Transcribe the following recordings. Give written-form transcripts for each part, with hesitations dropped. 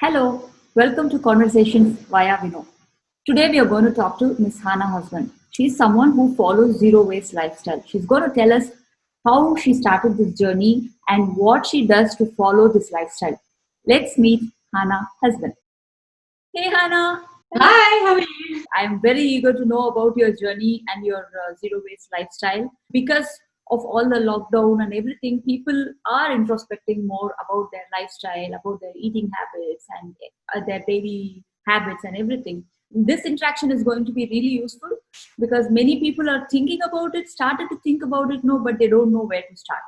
Hello, welcome to Conversations via Vino. Today we are going to talk to Miss Hannah Husband. She's someone who follows zero waste lifestyle. She's going to tell us how she started this journey and what she does to follow this lifestyle. Let's meet Hannah Husband. Hey Hannah, Hi, how are you? I'm very eager to know about your journey and your zero waste lifestyle because of all the lockdown and everything. People are introspecting more about their lifestyle, about their eating habits and their daily habits and everything. This interaction is going to be really useful because many people are thinking about it, started to think about it, no, but they don't know where to start.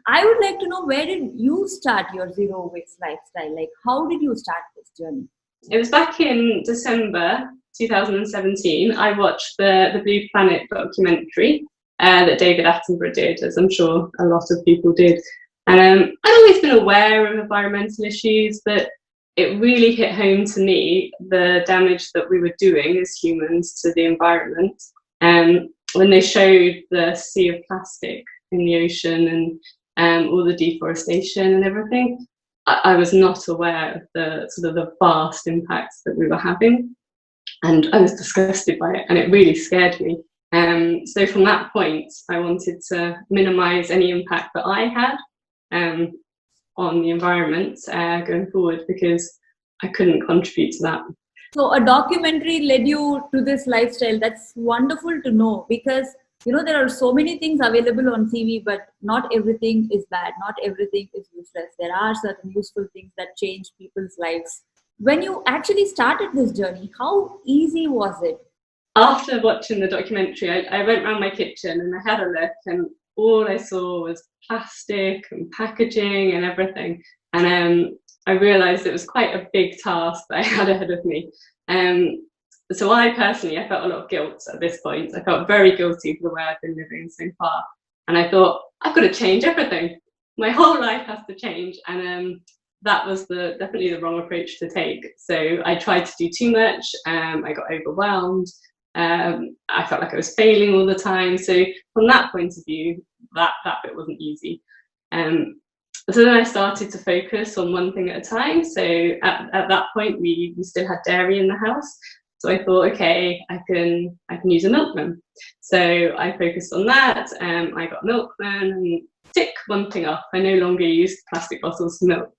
I would like to know, where did you start your zero waste lifestyle? Like, how did you start this journey? It was back in December 2017. I watched the Blue Planet documentary that David Attenborough did, as I'm sure a lot of people did. And I'd always been aware of environmental issues, but it really hit home to me the damage that we were doing as humans to the environment. When they showed the sea of plastic in the ocean and all the deforestation and everything, I was not aware of the sort of the vast impacts that we were having, and I was disgusted by it, and it really scared me. So from that point, I wanted to minimise any impact that I had on the environment going forward, because I couldn't contribute to that. So a documentary led you to this lifestyle. That's wonderful to know, because there are so many things available on TV, but not everything is bad. Not everything is useless. There are certain useful things that change people's lives. When you actually started this journey, how easy was it? After watching the documentary, I went around my kitchen and I had a look, and all I saw was plastic and packaging and everything. And I realised it was quite a big task that I had ahead of me. So I felt a lot of guilt at this point. I felt very guilty for the way I've been living so far. And I thought, I've got to change everything. My whole life has to change. And that was definitely the wrong approach to take. So I tried to do too much. I got overwhelmed. I felt like I was failing all the time. So from that point of view, that bit wasn't easy. So then I started to focus on one thing at a time. So at that point, we still had dairy in the house. So I thought, okay, I can use a milkman. So I focused on that. I got a milkman and tick one thing off. I no longer use plastic bottles for milk.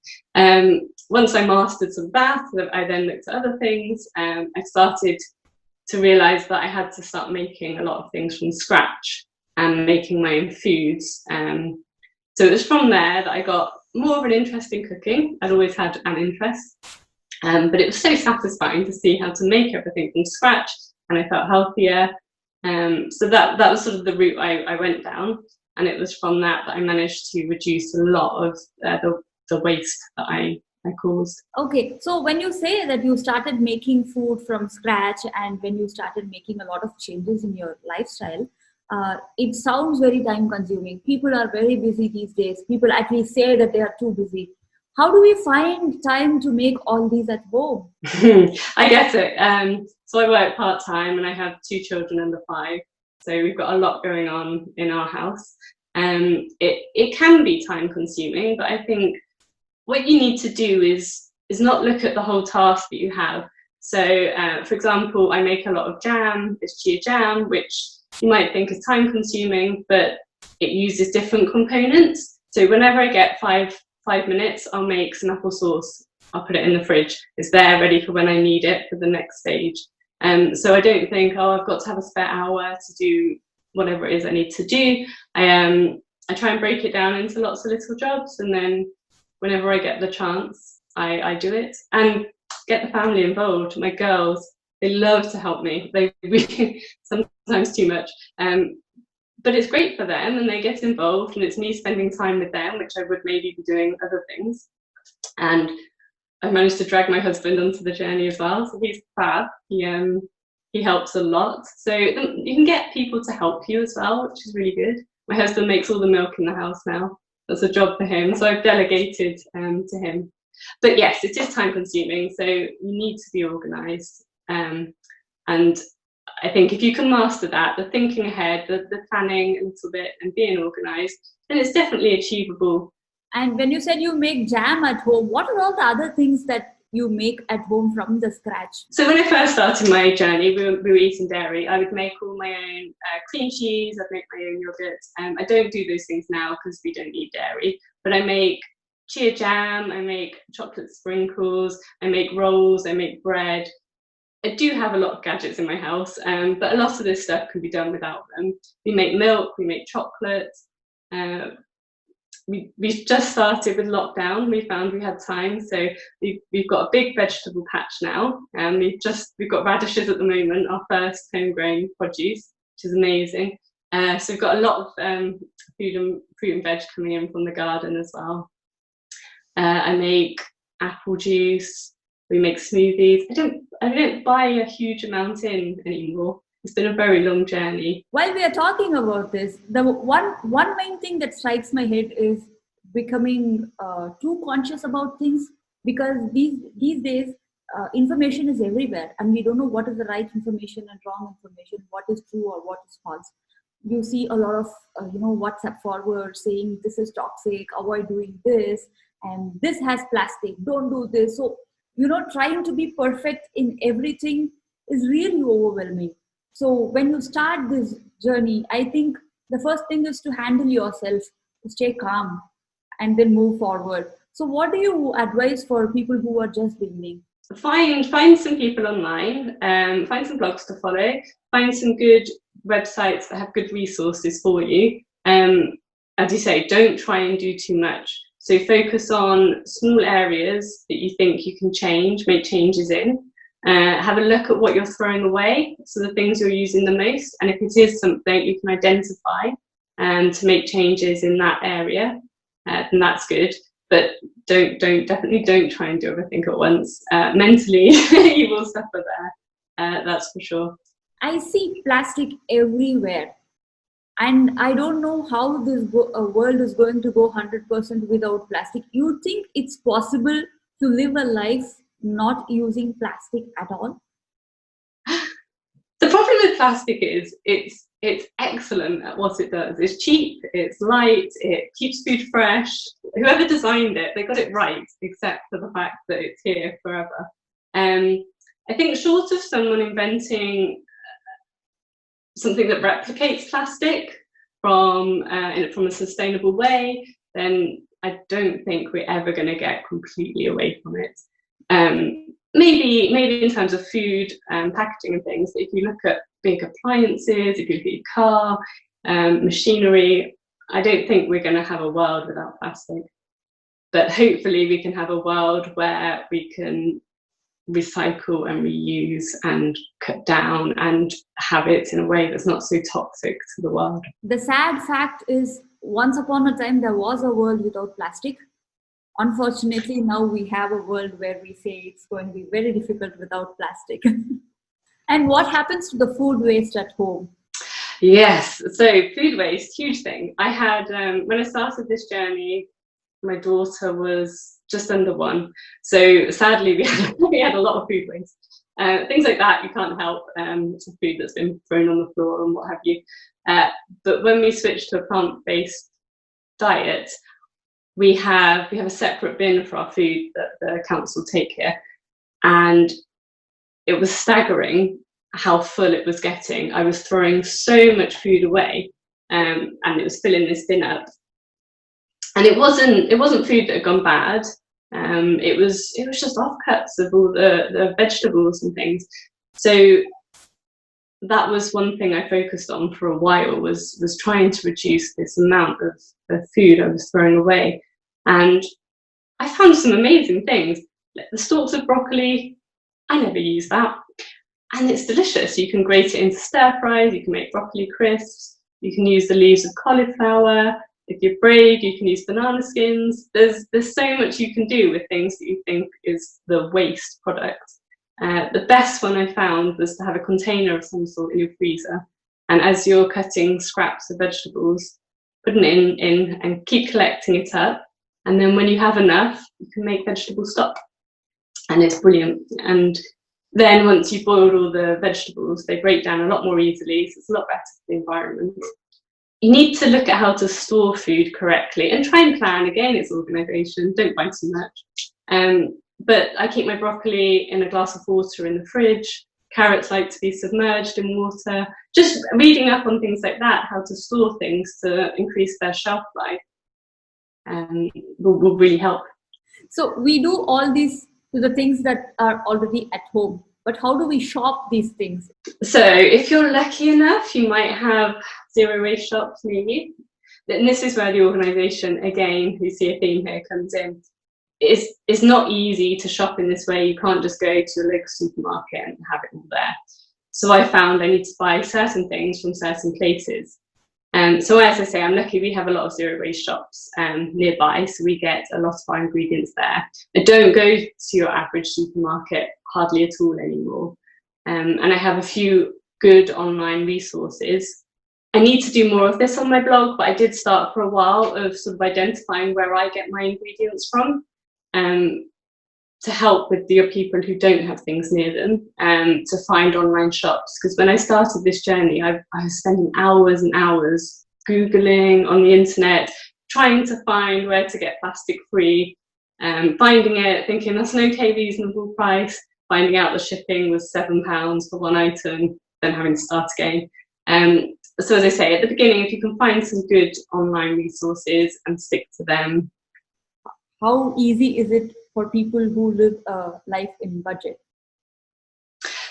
Once I mastered some of that, I then looked at other things. I started to realise that I had to start making a lot of things from scratch and making my own foods. So it was from there that I got more of an interest in cooking. I'd always had an interest. But it was so satisfying to see how to make everything from scratch, and I felt healthier. So that was sort of the route I went down, and it was from that I managed to reduce a lot of the waste that I caused. Okay, so when you say that you started making food from scratch and when you started making a lot of changes in your lifestyle, it sounds very time consuming. People are very busy these days. People actually say that they are too busy. How do we find time to make all these at home? I get it. So I work part-time and I have 2 children under 5. So we've got a lot going on in our house. It can be time consuming, but I think what you need to do is not look at the whole task that you have. So for example, I make a lot of jam, this chia jam, which you might think is time consuming, but it uses different components. So whenever I get 5 minutes, I'll make some applesauce. I'll put it in the fridge. It's there ready for when I need it for the next stage. So I don't think, I've got to have a spare hour to do whatever it is I need to do. I try and break it down into lots of little jobs, and then whenever I get the chance, I do it, and get the family involved. My girls, they love to help me. They really, sometimes too much. But it's great for them, and they get involved, and it's me spending time with them, which I would maybe be doing other things. And I managed to drag my husband onto the journey as well, so he's fab. He helps a lot. So you can get people to help you as well, which is really good. My husband makes all the milk in the house now. That's a job for him, so I've delegated to him. But yes, it is time consuming, so you need to be organised. And I think if you can master that, the thinking ahead, the planning a little bit and being organised, then it's definitely achievable. And when you said you make jam at home, what are all the other things that you make at home from the scratch? So when I first started my journey, we were eating dairy. I would make all my own cream cheese. I'd make my own yogurt. I don't do those things now because we don't eat dairy. But I make chia jam. I make chocolate sprinkles. I make rolls. I make bread. I do have a lot of gadgets in my house, but a lot of this stuff can be done without them. We make milk. We make chocolate. We've just started with lockdown. We found we had time, so we've got a big vegetable patch now, and we've got radishes at the moment, our first homegrown produce, which is amazing. So we've got a lot of fruit and veg coming in from the garden as well. I make apple juice. We make smoothies. I don't buy a huge amount in anymore. It's been a very long journey. While we are talking about this, the one main thing that strikes my head is becoming too conscious about things, because these days information is everywhere and we don't know what is the right information and wrong information, what is true or what is false. You see a lot of WhatsApp forward saying this is toxic, avoid doing this, and this has plastic, don't do this. So trying to be perfect in everything is really overwhelming. So when you start this journey, I think the first thing is to handle yourself, to stay calm, and then move forward. So what do you advise for people who are just beginning? Find some people online, find some blogs to follow, find some good websites that have good resources for you. As you say, don't try and do too much. So focus on small areas that you think you can make changes in. Have a look at what you're throwing away, so the things you're using the most, and if it is something you can identify and to make changes in that area, then that's good. But definitely don't try and do everything at once. Mentally, you will suffer there. That's for sure. I see plastic everywhere, and I don't know how this world is going to go 100% without plastic. You think it's possible to live a life not using plastic at all? The problem with plastic is it's excellent at what it does. It's cheap, it's light, it keeps food fresh. Whoever designed it, they got it right, except for the fact that it's here forever. I think short of someone inventing something that replicates plastic from a sustainable way, then I don't think we're ever going to get completely away from it. Maybe in terms of food and packaging and things, if you look at big appliances, if you look at your car, machinery, I don't think we're going to have a world without plastic. But hopefully we can have a world where we can recycle and reuse and cut down and have it in a way that's not so toxic to the world. The sad fact is, once upon a time there was a world without plastic. Unfortunately, now we have a world where we say it's going to be very difficult without plastic. And what happens to the food waste at home? Yes, so food waste, huge thing. I had, when I started this journey, my daughter was just under 1. So sadly, we had a lot of food waste. Things like that you can't help, food that's been thrown on the floor and what have you. But when we switched to a plant-based diet, we have a separate bin for our food that the council take here, and it was staggering how full it was getting. I was throwing so much food away, and it was filling this bin up. And it wasn't food that had gone bad. It was just offcuts of all the vegetables and things. So that was one thing I focused on for a while, was trying to reduce this amount of food I was throwing away. And I found some amazing things. The stalks of broccoli, I never use that. And it's delicious. You can grate it into stir fries, you can make broccoli crisps, you can use the leaves of cauliflower. If you're brave, you can use banana skins. There's so much you can do with things that you think is the waste product. The best one I found was to have a container of some sort in your freezer. And as you're cutting scraps of vegetables, put it in and keep collecting it up. And then when you have enough, you can make vegetable stock. And it's brilliant. And then once you've boiled all the vegetables, they break down a lot more easily. So it's a lot better for the environment. You need to look at how to store food correctly and try and plan. Again, it's organisation. Don't buy too much. but I keep my broccoli in a glass of water in the fridge. Carrots like to be submerged in water. Just reading up on things like that, how to store things to increase their shelf life, will really help. So we do all these to the things that are already at home, but how do we shop these things? So if you're lucky enough, you might have zero waste shops near you. And this is where the organisation, again, we see a theme here, comes in. It's not easy to shop in this way. You can't just go to a local supermarket and have it all there. So I found I need to buy certain things from certain places. So as I say, I'm lucky we have a lot of zero waste shops nearby, so we get a lot of our ingredients there. I don't go to your average supermarket hardly at all anymore. And I have a few good online resources. I need to do more of this on my blog, but I did start for a while of sort of identifying where I get my ingredients from, to help with the people who don't have things near them, to find online shops. Because when I started this journey, I was spending hours and hours Googling on the internet, trying to find where to get plastic free, finding it, thinking that's an okay reasonable price, finding out the shipping was £7 for one item, then having to start again. So as I say, at the beginning, if you can find some good online resources and stick to them. How easy is it for people who live a life in budget?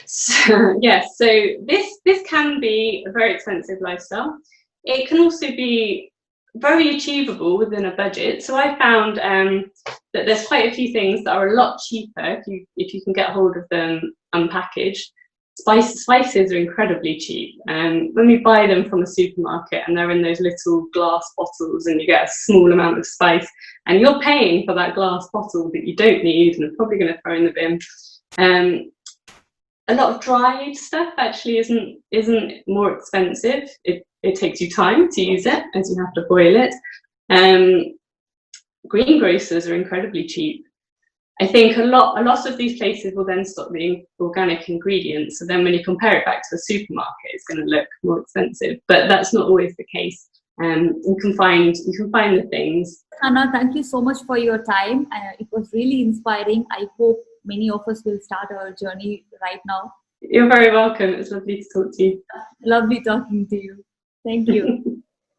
So, yes, so this can be a very expensive lifestyle. It can also be very achievable within a budget. So I found that there's quite a few things that are a lot cheaper if you can get hold of them unpackaged. Spices are incredibly cheap, and when we buy them from a supermarket and they're in those little glass bottles and you get a small amount of spice and you're paying for that glass bottle that you don't need and are probably going to throw in the bin. A lot of dried stuff actually isn't more expensive. It takes you time to use it as you have to boil it. Greengrocers are incredibly cheap. I think a lot of these places will then stock the organic ingredients. So then when you compare it back to the supermarket, it's going to look more expensive. But that's not always the case. You can find the things. Hannah, thank you so much for your time. It was really inspiring. I hope many of us will start our journey right now. You're very welcome. It was lovely to talk to you. Lovely talking to you. Thank you.